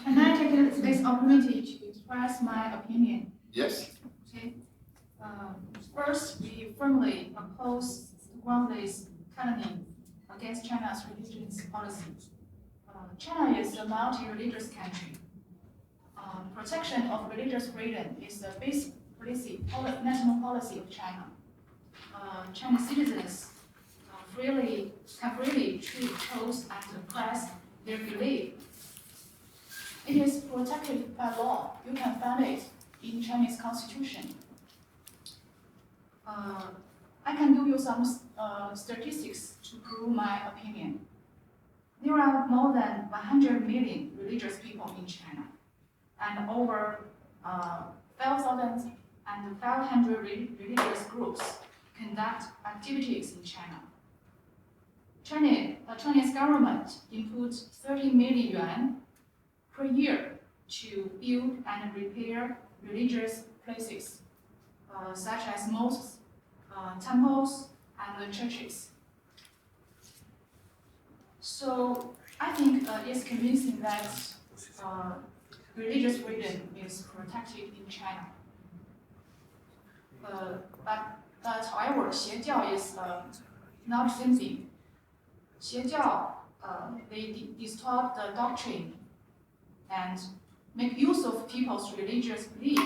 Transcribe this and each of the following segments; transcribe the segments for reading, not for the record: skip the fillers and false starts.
Can I take this opportunity to express my opinion? Yes. Okay. First, we firmly oppose groundless calumny against China's religious policy. China is a multi-religious country. Protection of religious freedom is the basic national policy of China. Chinese citizens can freely choose and express their belief. It is protected by law. You can find it in Chinese Constitution. I can give you some statistics to prove my opinion. There are more than 100 million religious people in China, and over 5,500 religious groups conduct activities in China. The Chinese government inputs 30 million yuan per year to build and repair religious places, such as mosques, temples, and churches. So I think it's convincing that religious freedom is protected in China. But however, 邪教 is not the same thing. 邪教, they distort the doctrine and make use of people's religious belief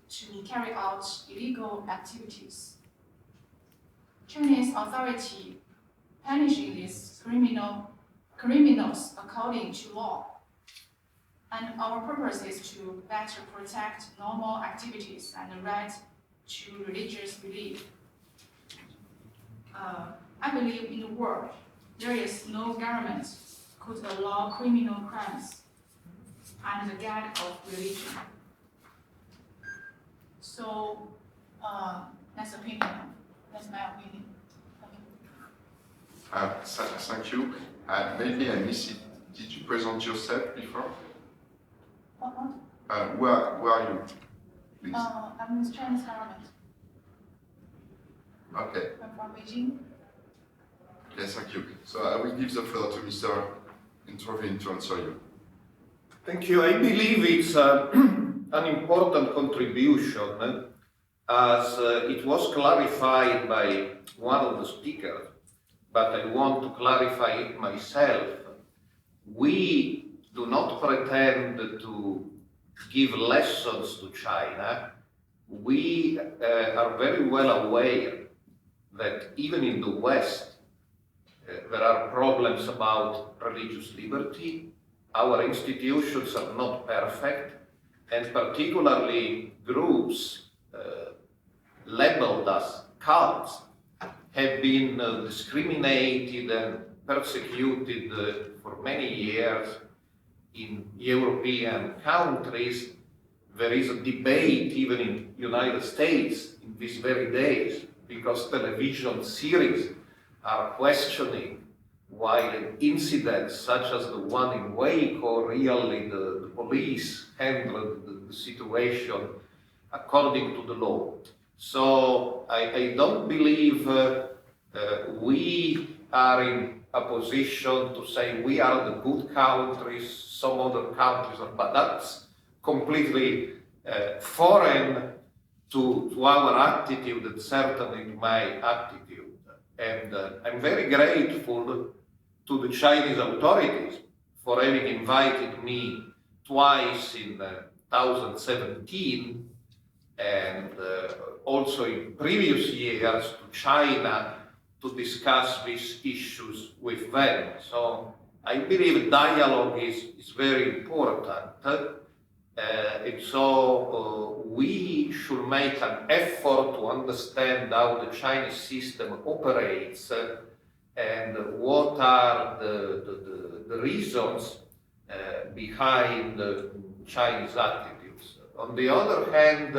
to carry out illegal activities. Chinese authority punishing these criminals according to law. And our purpose is to better protect normal activities and the right to religious belief. I believe in the world, there is no government could allow criminal crimes under the guise of religion. So, that's my opinion. Thank you. Maybe I missed it. Did you present yourself before? What? Who are you, please? I'm with Chinese government. Okay. I'm from Beijing. Okay, thank you. So I will give the floor to Mr. Introvin to answer you. Thank you. I believe it's an important contribution as it was clarified by one of the speakers, but I want to clarify it myself. We do not pretend to give lessons to China. We are very well aware that even in the West, there are problems about religious liberty. Our institutions are not perfect, and particularly groups labeled as cults have been discriminated and persecuted for many years in European countries. There is a debate even in the United States in these very days because television series are questioning why incidents such as the one in Waco, really the police handled the situation according to the law. So I don't believe we are in a position to say we are the good countries, some other countries are, but that's completely foreign to our attitude and certainly to my attitude. And I'm very grateful to the Chinese authorities for having invited me twice in 2017 and also in previous years to China to discuss these issues with them. So I believe dialogue is very important. And so we should make an effort to understand how the Chinese system operates and what are the reasons behind Chinese attitudes. On the other hand,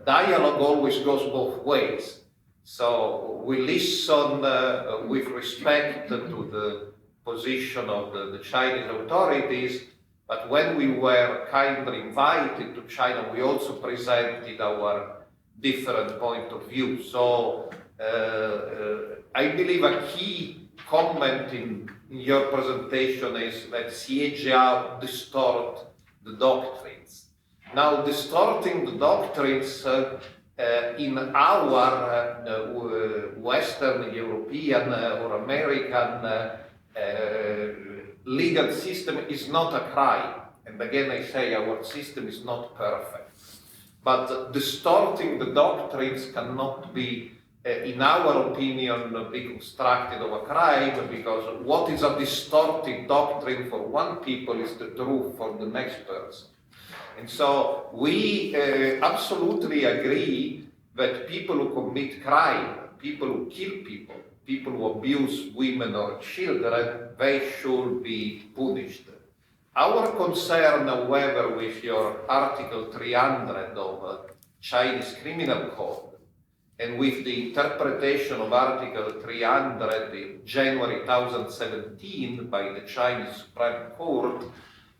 dialogue always goes both ways. So we listen with respect to the position of the Chinese authorities, but when we were kindly invited to China, we also presented our different point of view. So I believe a key comment in your presentation is that Xie Jiao distort the doctrines. Now, distorting the doctrines in our Western European or American legal system is not a crime. And again, I say our system is not perfect. But distorting the doctrines cannot be, in our opinion, be constructed of a crime, because what is a distorted doctrine for one people is the truth for the next person. And so we absolutely agree that people who commit crime, people who kill people, people who abuse women or children, they should be punished. Our concern, however, with your Article 300 of Chinese Criminal Code and with the interpretation of Article 300 in January 2017 by the Chinese Supreme Court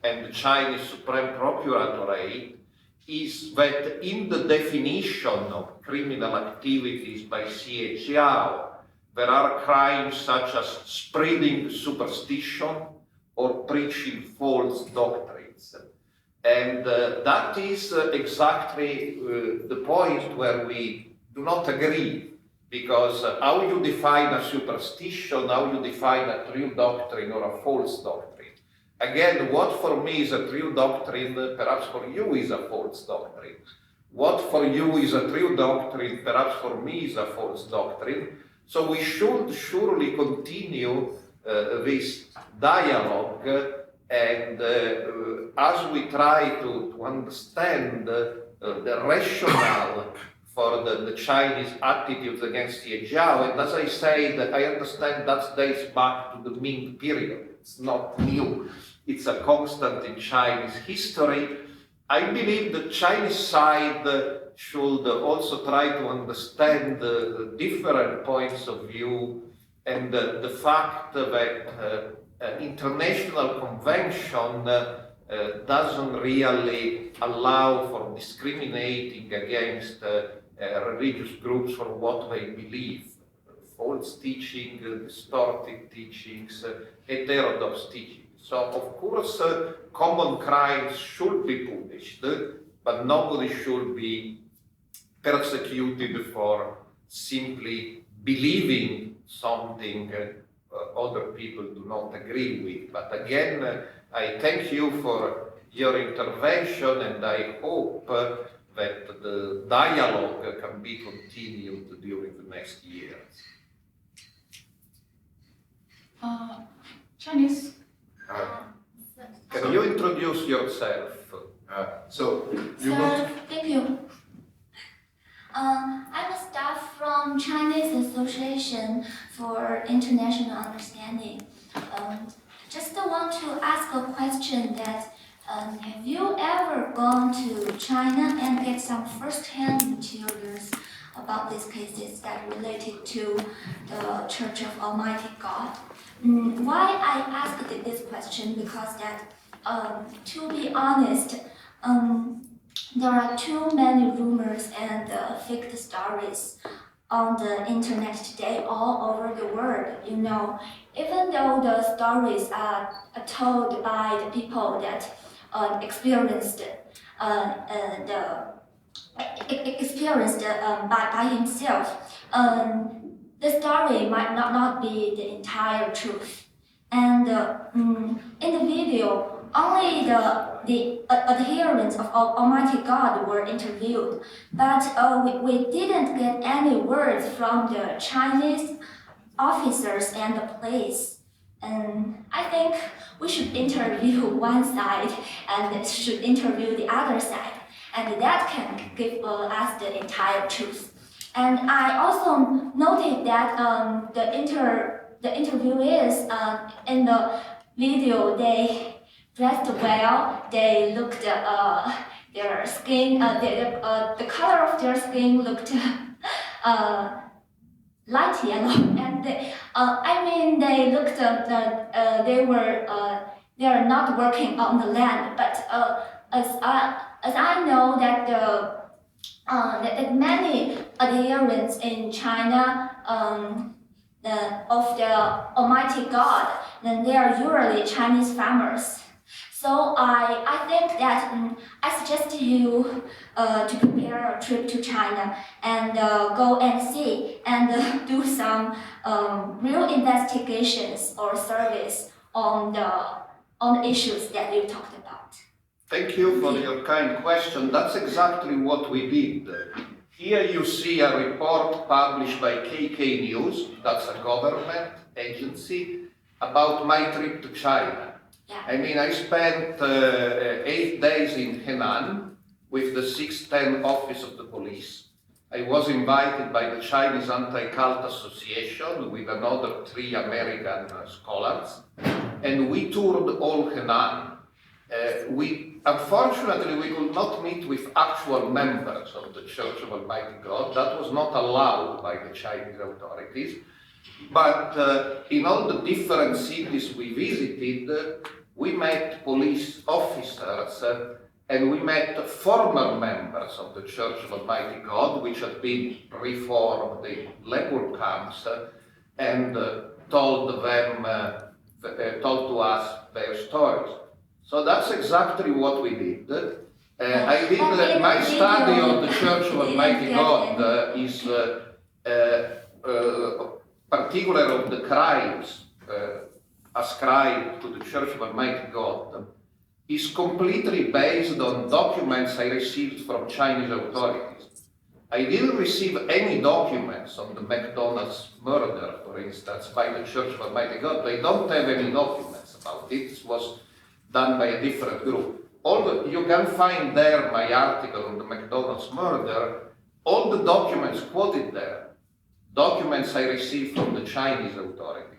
and the Chinese Supreme Procuratorate is that in the definition of criminal activities by Xie Jiao, there are crimes such as spreading superstition or preaching false doctrines. And that is exactly the point where we do not agree, because how you define a superstition, how you define a true doctrine or a false doctrine. Again, what for me is a true doctrine, perhaps for you is a false doctrine. What for you is a true doctrine, perhaps for me is a false doctrine. So we should surely continue this dialogue, and as we try to understand the rationale for the Chinese attitudes against Xie Jiao, and as I said, I understand that dates back to the Ming period. It's not new. It's a constant in Chinese history. I believe the Chinese side should also try to understand the different points of view and the fact that international convention doesn't really allow for discriminating against religious groups for what they believe. False teaching, distorted teachings, heterodox teaching. So, of course, common crimes should be punished, but nobody should be persecuted for simply believing something other people do not agree with. But again, I thank you for your intervention, and I hope that the dialogue can be continued during the next years. Chinese. Can you introduce yourself? Thank you. I'm a staff from Chinese Association for International Understanding. Just want to ask a question that have you ever gone to China and get some first-hand materials about these cases that related to the Church of Almighty God? Why I asked this question, because that, to be honest, there are too many rumors and fake stories on the internet today all over the world. You know, even though the stories are told by the people that experienced by himself, the story might not be the entire truth. And in the video, only the adherents of Almighty God were interviewed, but we didn't get any words from the Chinese officers and the police. And I think we should interview one side and should interview the other side, and that can give us the entire truth. And I also noted that the interviewees in the video, they dressed well, they looked their skin, the color of their skin looked light yellow, and they looked they are not working on the land, but as I know that that many adherents in China of the Almighty God, then they are usually Chinese farmers. So I think that I suggest you to prepare a trip to China and go and see and do some real investigations or surveys on the issues that you talked about. Thank you for your kind question. That's exactly what we did. Here you see a report published by KK News, that's a government agency, about my trip to China. Yeah. I mean, I spent 8 days in Henan with the 610 Office of the Police. I was invited by the Chinese Anti-Cult Association with another 3 American scholars, and we toured all Henan. Unfortunately, we could not meet with actual members of the Church of Almighty God. That was not allowed by the Chinese authorities. But in all the different cities we visited, we met police officers and we met former members of the Church of Almighty God, which had been reformed in labor camps, and told to us their stories. So that's exactly what we did. I did my study of the Church of Almighty God is particular of the crimes ascribed to the Church of Almighty God is completely based on documents I received from Chinese authorities. I didn't receive any documents on the McDonald's murder, for instance, by the Church of Almighty God. They don't have any documents about it. It was done by a different group. You can find there my article on the McDonald's murder, all the documents quoted there, documents I received from the Chinese authorities.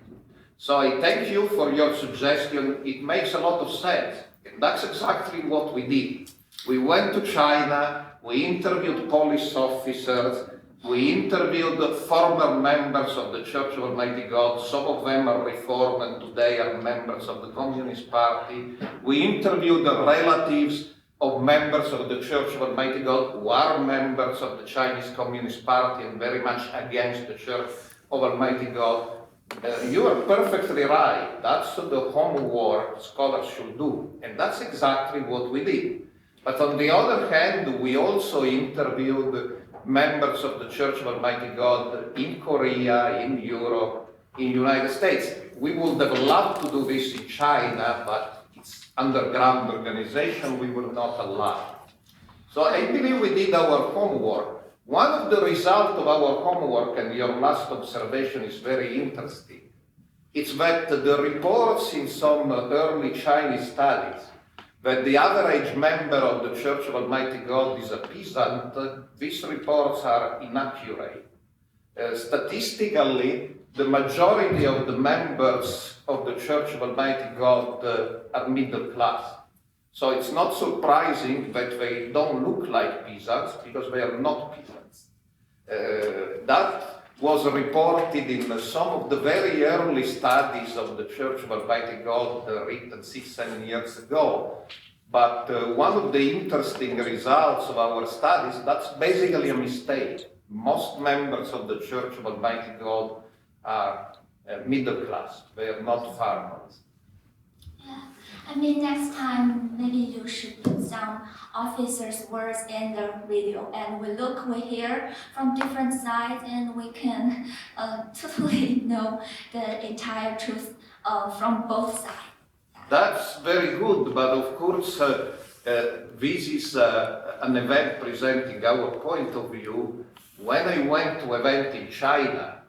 So I thank you for your suggestion. It makes a lot of sense. And that's exactly what we did. We went to China, we interviewed police officers, we interviewed former members of the Church of Almighty God. Some of them are reformed and today are members of the Communist Party. We interviewed the relatives of members of the Church of Almighty God who are members of the Chinese Communist Party and very much against the Church of Almighty God. You are perfectly right. That's the homework scholars should do. And that's exactly what we did. But on the other hand, we also interviewed members of the Church of Almighty God in Korea, in Europe, in the United States. We would have loved to do this in China, but it's underground organization, we were not allowed. So I believe we did our homework. One of the results of our homework, and your last observation is very interesting, it's that the reports in some early Chinese studies that the average member of the Church of Almighty God is a peasant, these reports are inaccurate. Statistically, the majority of the members of the Church of Almighty God are middle class. So it's not surprising that they don't look like peasants, because they are not peasants. That was reported in some of the very early studies of the Church of Almighty God written 6-7 years ago. But one of the interesting results of our studies, that's basically a mistake. Most members of the Church of Almighty God are middle class. They are not farmers. Yeah. I mean, next time, maybe you should put some officers' words in the video, and we hear from different sides, and we can totally know the entire truth from both sides. That's very good, but of course, this is an event presenting our point of view. When I went to an event in China,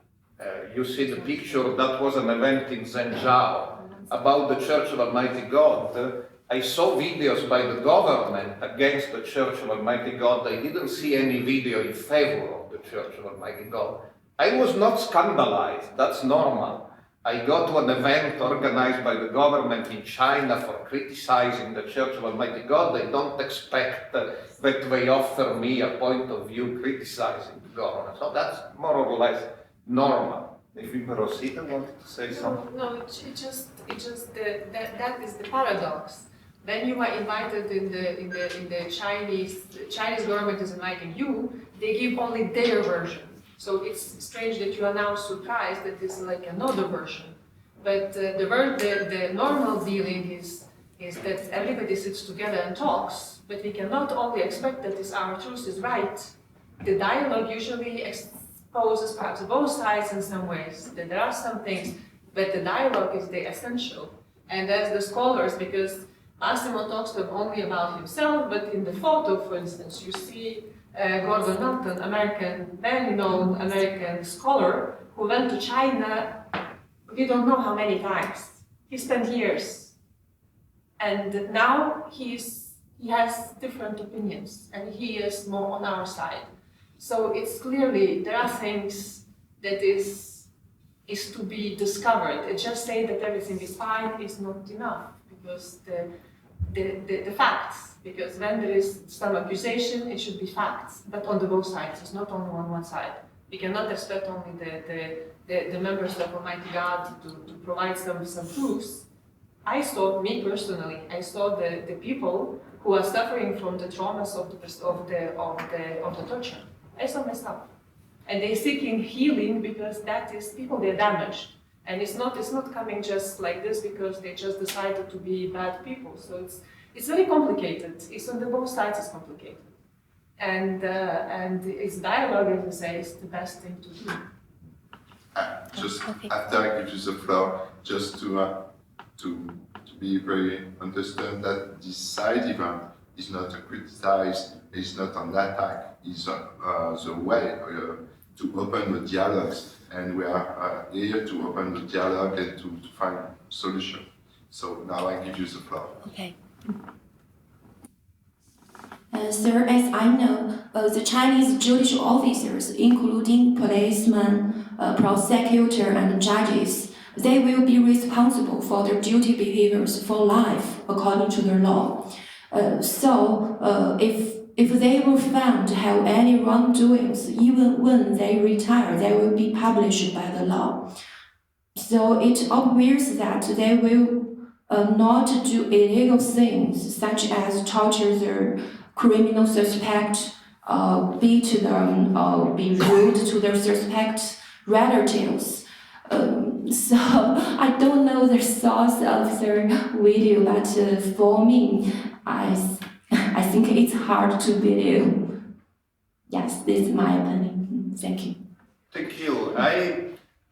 You see the picture, that was an event in Zhengzhou about the Church of Almighty God. I saw videos by the government against the Church of Almighty God. I didn't see any video in favor of the Church of Almighty God. I was not scandalized, that's normal. I go to an event organized by the government in China for criticizing the Church of Almighty God. I don't expect that they offer me a point of view criticizing the government. So that's more or less normal. If we proceed, I wanted to say something. No, it just that is the paradox. Then you are invited in the Chinese government is inviting you. They give only their version. So it's strange that you are now surprised that it's like another version. But the normal dealing is that everybody sits together and talks, but we cannot only expect that our truth is right. The dialogue usually exposes perhaps both sides in some ways, that there are some things, but the dialogue is the essential. And as the scholars, because Massimo talks not only about himself, but in the photo, for instance, you see Gordon Melton, very known American scholar, who went to China, we don't know how many times. He spent years. And now he has different opinions, and he is more on our side. So it's clearly, there are things that is to be discovered. It's just saying that everything is fine is not enough, because the facts, because when there is some accusation, it should be facts, but on the both sides, it's not only on one side. We cannot expect only the members of Almighty God to provide some proofs. I saw, me personally, I saw the people who are suffering from the traumas of the torture. I saw myself. And they're seeking healing because that is people, they're damaged. And it's not coming just like this because they just decided to be bad people. So it's very complicated. It's on the both sides is complicated. And it's dialogue, as I say, is the best thing to do. Just after I give you the floor, just to be very understand that this side event is not a criticize, it's not an attack, it's the way to open the dialogues, and we are here to open the dialogue and to find solution. So now I give you the floor. Okay. Sir, as I know, the Chinese judicial officers, including policemen, prosecutor, and judges, they will be responsible for their duty behaviors for life according to the law. If they were found to have any wrongdoings, even when they retire, they will be punished by the law. So it obvious that they will not do illegal things such as torture their criminal suspect, beat them, or be rude to their suspect relatives. So I don't know the source of their video, but for me, I think it's hard to believe. Yes, this is my opinion. Thank you. Thank you.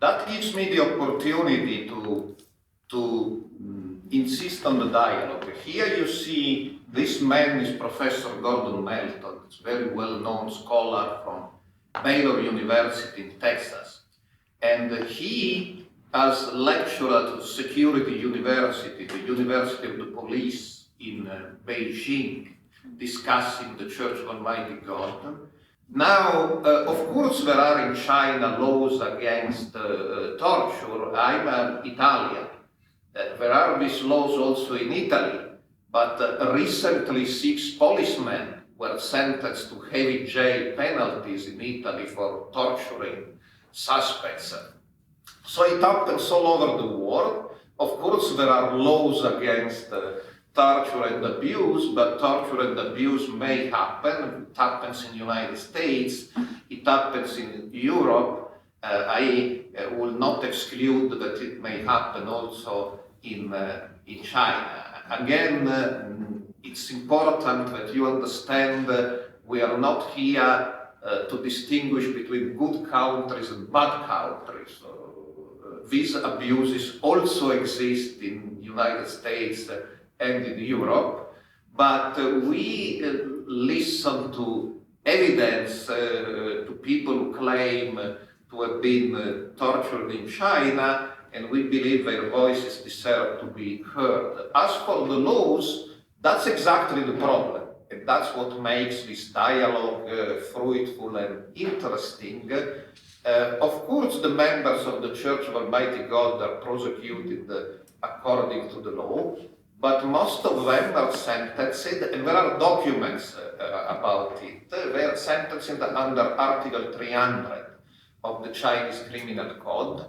That gives me the opportunity to insist on the dialogue. Here you see this man is Professor Gordon Melton, a very well-known scholar from Baylor University in Texas. And he, as lecturer to Security University, the University of the Police in Beijing, discussing the Church of Almighty God. Now, of course, there are in China laws against torture. I'm an Italian. There are these laws also in Italy, but recently 6 policemen were sentenced to heavy jail penalties in Italy for torturing suspects. So it happens all over the world. Of course, there are laws against torture and abuse, but torture and abuse may happen. It happens in the United States, it happens in Europe. I will not exclude that it may happen also in China. Again, it's important that you understand we are not here to distinguish between good countries and bad countries. These abuses also exist in the United States and in Europe, but we listen to evidence to people who claim to have been tortured in China, and we believe their voices deserve to be heard. As for the laws, that's exactly the problem, and that's what makes this dialogue fruitful and interesting. Of course, the members of the Church of Almighty God are prosecuted according to the law, but most of them are sentenced, and there are documents about it. They are sentenced under Article 300 of the Chinese Criminal Code,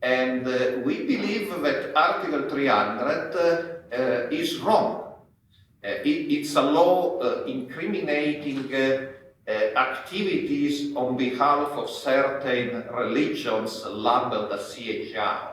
and we believe that Article 300 is wrong. It's a law incriminating activities on behalf of certain religions labeled as Xiejia.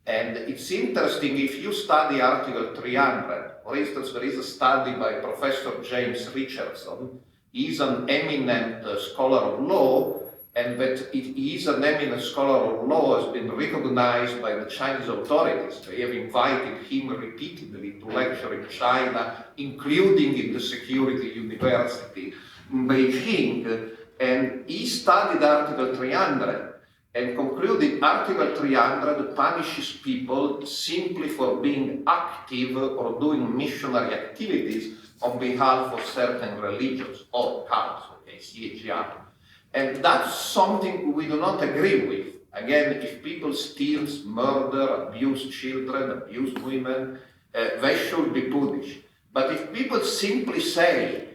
And it's interesting, if you study Article 300, for instance, there is a study by Professor James Richardson. He's an eminent scholar of law, and that he is an eminent scholar of law has been recognized by the Chinese authorities. They have invited him repeatedly to lecture in China, including in the Security University in Beijing, and he studied Article 300 and concluded Article 300 punishes people simply for being active or doing missionary activities on behalf of certain religions or cults, Xiejia. And that's something we do not agree with. Again, if people steal, murder, abuse children, abuse women, they should be punished. But if people simply say,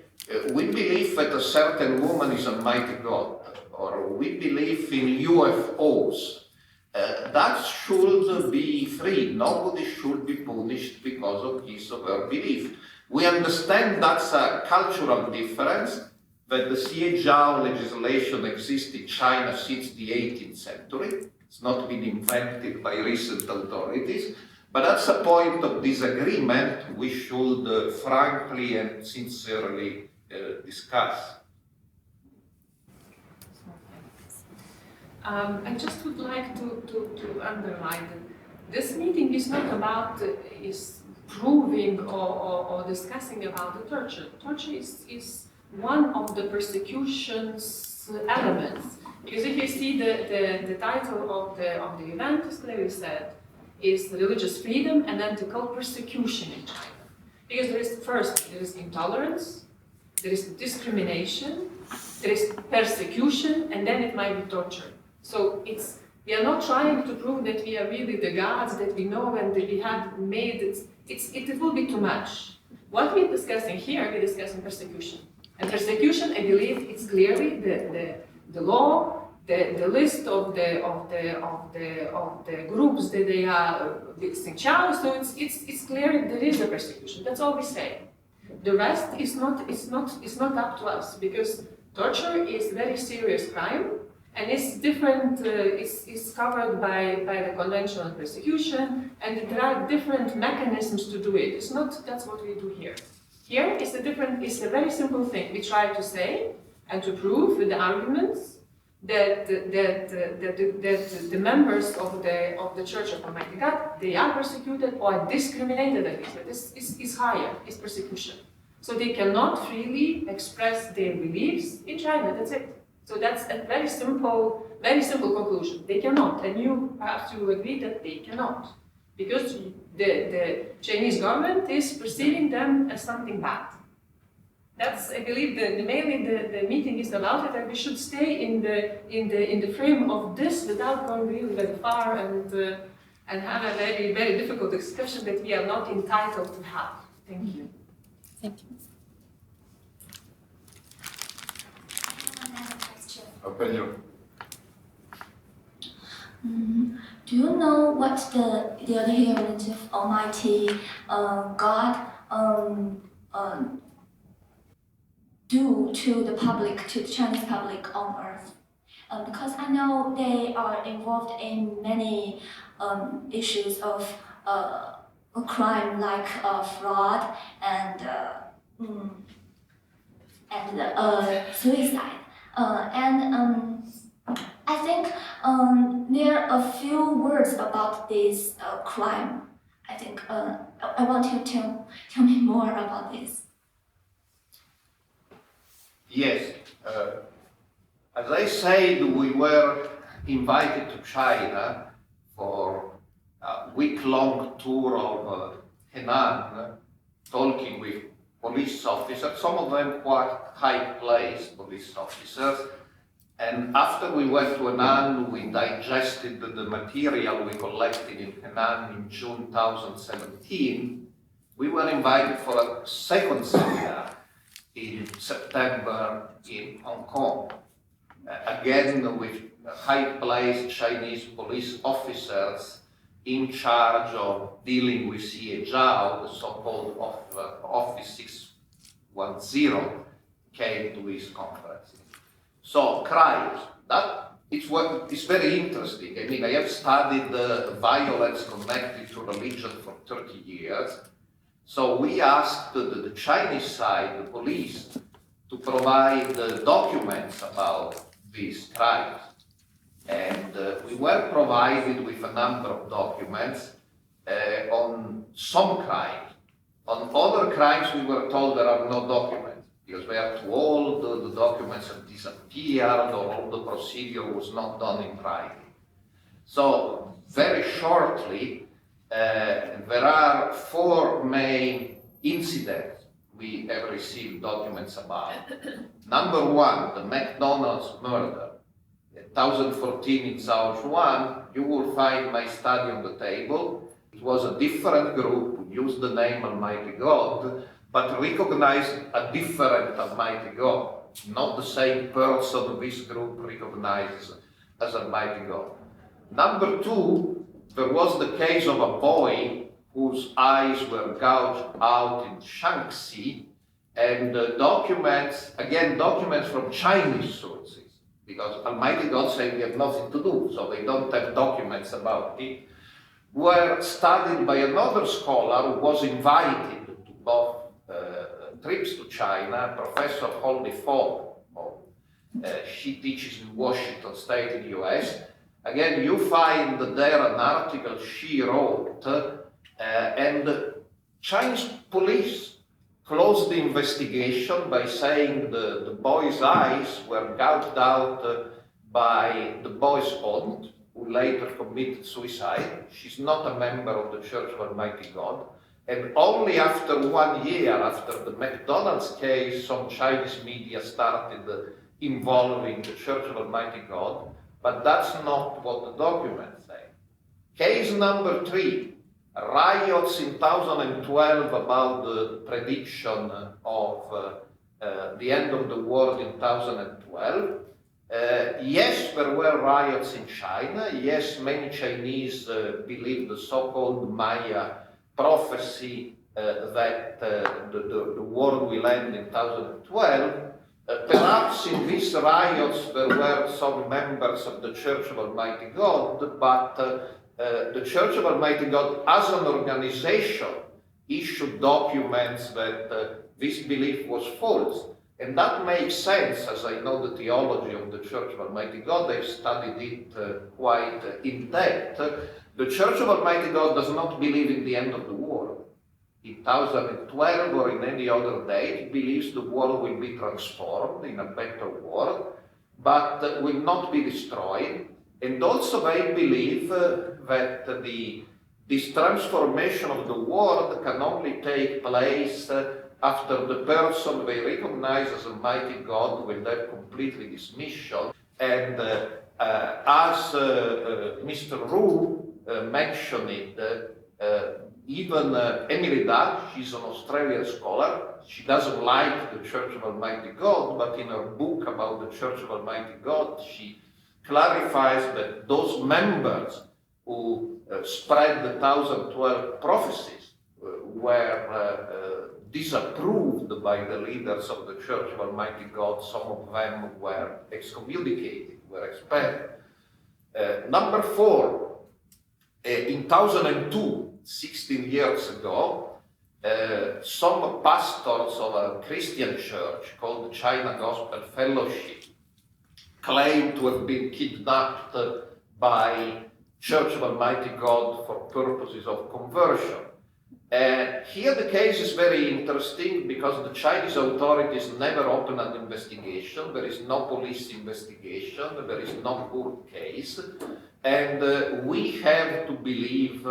we believe that a certain woman is a mighty God, or we believe in UFOs, that should be free. Nobody should be punished because of his or her belief. We understand that's a cultural difference, that the Xiejia legislation exists in China since the 18th century. It's not been invented by recent authorities, but that's a point of disagreement we should frankly and sincerely discuss. I just would like to underline that this meeting is not about is proving or discussing about the torture. Torture is one of the persecution's elements. Because if you see the title of the event is clearly said, is religious freedom and ethical persecution in China. Because there is intolerance, there is discrimination, there is persecution, and then it might be torture. So we are not trying to prove that we are really the gods, that we know and that we have made it. It will be too much. What we're discussing here, we're discussing persecution. And persecution, I believe, it's clearly the law, the list of the groups that they are Xinjiang. So it's clear there is a persecution. That's all we say. The rest is not up to us, because torture is a very serious crime, and it's different. It's covered by the Convention on Persecution, and there are different mechanisms to do it. It's not that's what we do here. Here it's a very simple thing. We try to say and to prove with the arguments that the members of the Church of Almighty God, they are persecuted or discriminated against. This is higher, is persecution. So they cannot freely express their beliefs in China. That's it. So that's a very simple conclusion. They cannot, and you have to agree that they cannot, because the Chinese government is perceiving them as something bad. That's, I believe, mainly the meeting is about it, that we should stay in the frame of this without going really very far and have a very, very difficult discussion that we are not entitled to have. Thank you. Thank you. Open you. Do you know what the adherents of Almighty God do to the public, to the Chinese public on earth? Because I know they are involved in many issues of a crime like fraud and suicide. I think there are a few words about this crime. I think I want you to tell me more about this. Yes, as I said, we were invited to China for a week-long tour of Henan, talking with police officers, some of them quite high-placed police officers. And after we went to Henan, we digested the material we collected in Henan in June 2017. We were invited for a second seminar in September in Hong Kong, again with high-placed Chinese police officers in charge of dealing with Xie Zhao, the so-called Office 610, came to his conference. So, crimes, it's very interesting. I mean, I have studied violence connected to religion for 30 years. So we asked the Chinese side, the police, to provide documents about these crimes. And we were provided with a number of documents on some crimes. On other crimes, we were told there are no documents, because they are too old, the documents have disappeared, or all the procedure was not done in writing. So, very shortly, there are 4 main incidents we have received documents about. Number 1, the McDonald's murder. 2014 in Zhaojuan, you will find my study on the table. It was a different group who used the name Almighty God, but recognized a different Almighty God, not the same person this group recognizes as Almighty God. Number 2, there was the case of a boy whose eyes were gouged out in Shaanxi, and documents from Chinese sources, because Almighty God said we have nothing to do, so they don't have documents about it, were studied by another scholar who was invited to both trips to China, Professor Holly Fogg. She teaches in Washington State in the US. Again, you find there an article she wrote, and the Chinese police closed the investigation by saying the boy's eyes were gouged out by the boy's aunt, who later committed suicide. She's not a member of the Church of Almighty God. And only after 1 year, after the McDonald's case, some Chinese media started involving the Church of Almighty God, but that's not what the documents say. Case number 3, riots in 2012 about the prediction of the end of the world in 2012. Yes, there were riots in China. Yes, many Chinese believe the so-called Maya prophecy that the world will end in 2012. Perhaps in these riots there were some members of the Church of Almighty God, but the Church of Almighty God as an organization issued documents that this belief was false. And that makes sense, as I know the theology of the Church of Almighty God. I've studied it quite in depth. The Church of Almighty God does not believe in the end of the world. In 2012 or in any other date, it believes the world will be transformed in a better world, but will not be destroyed. And also they believe that this transformation of the world can only take place after the person they recognize as Almighty God will have completely this mission. And as Mr. Ru mentioned it, even Emily Dahl, she's an Australian scholar, she doesn't like the Church of Almighty God, but in her book about the Church of Almighty God, she clarifies that those members who spread the 2012 prophecies were disapproved by the leaders of the Church of Almighty God. Some of them were excommunicated, were expelled. Number 4, in 2002, 16 years ago, some pastors of a Christian church called the China Gospel Fellowship claimed to have been kidnapped by Church of Almighty God for purposes of conversion. Here the case is very interesting because the Chinese authorities never open an investigation. There is no police investigation, there is no court case, and we have to believe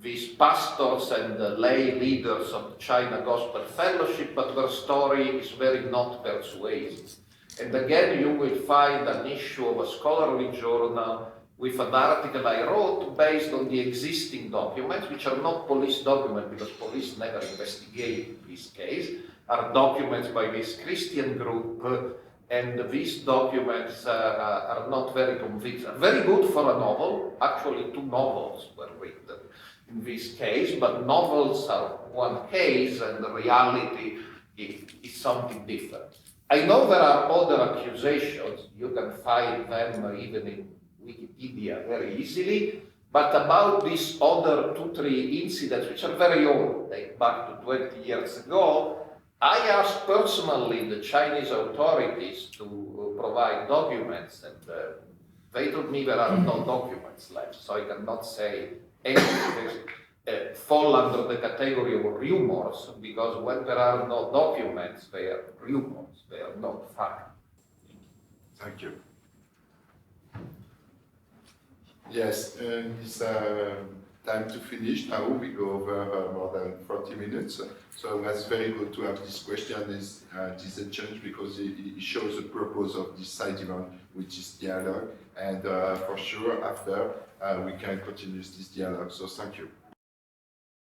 these pastors and lay leaders of the China Gospel Fellowship, but their story is very not persuasive. And again, you will find an issue of a scholarly journal with an article I wrote based on the existing documents, which are not police documents because police never investigate this case, are documents by this Christian group, and these documents are not very convincing. Very good for a novel. Actually, 2 novels were written in this case, but novels are one case and the reality is something different. I know there are other accusations, you can find them even in Wikipedia very easily, but about these other 2-3 incidents, which are very old, date back to 20 years ago, I asked personally the Chinese authorities to provide documents, and they told me there are no documents left, so I cannot say anything fall under the category of rumors, because when there are no documents, they are rumors, they are not fact. Thank you. Yes, it's time to finish now. We go over more than 40 minutes. So that's very good to have this question, this exchange, because it shows the purpose of this side event, which is dialogue. And for sure, after, we can continue this dialogue. So thank you.